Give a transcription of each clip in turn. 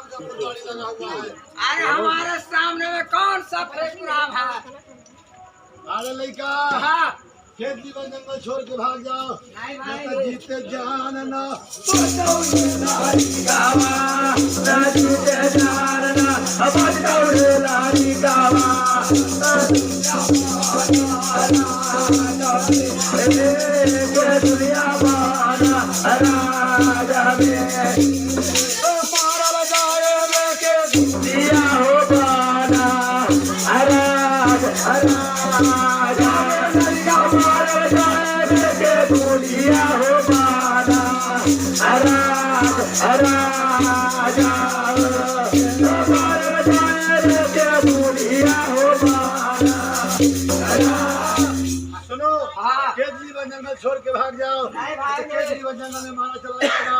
अरे हमारे सामने में कौन सा फेकुराम है? अरे लड़का हाँ खेत जीवन जंगल छोड़ के भाग जाओ। नहीं भाई जीते जान ना सुनो केजरीवाल जंगल छोड़ के भाग जाओ। केजरीवाल जंगल में मारा चला जाएगा।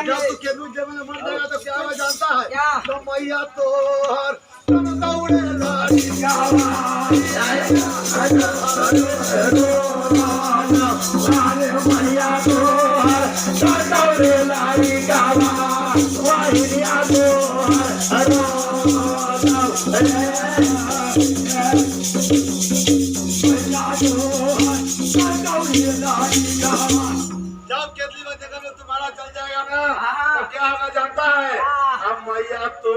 जब तू केजरीवाल जंगल में मर जाएगा तो क्या मैं जानता है? तो मैया तो हर दौड़े लाड़ी जब केजरीवाल जगह में तुम्हारा चल जाएगा ना तो क्या होगा जानता है? हम मैया तो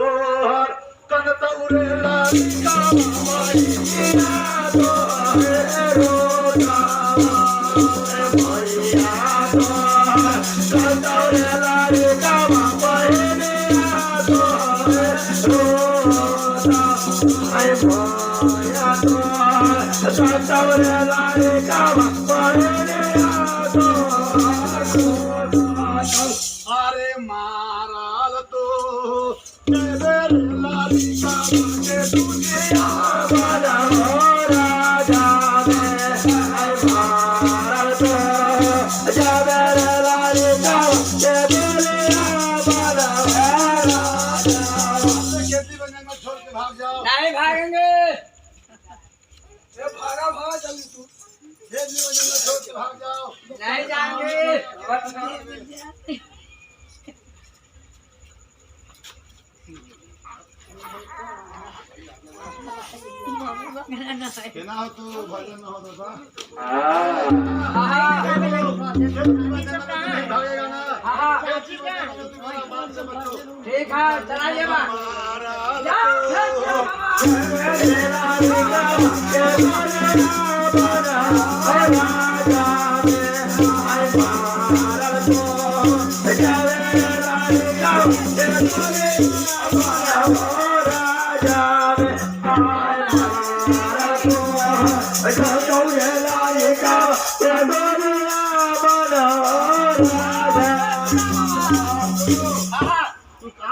हर कन दौड़े लाड़ी का मैया तो रोना मैया तो कन दौड़े लाड़ी का मैया तो रोना मैया तो कन दौड़े लाड़ी का अरे माराल तो लाली का के दुनिया वाला राजा में माराल तो जबर लाली का के दुनिया वाला राजा। खेती जंगल छोड़ के भाग जाओ। नहीं भागेंगे। ये भागा भागा जल्दी तू। खेती जंगल छोड़ के भाग जाओ। नहीं जाएंगे। केना हो तू भजन हो तो सा भागेगा ना। ठीक है चलाइए बा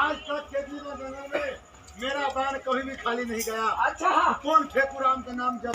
आज तक केजरीवाल जंगल में मेरा बाण कभी भी खाली नहीं गया। अच्छा कौन ठेकुराम का नाम जब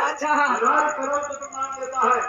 अच्छा करो तो तुम मान लेता है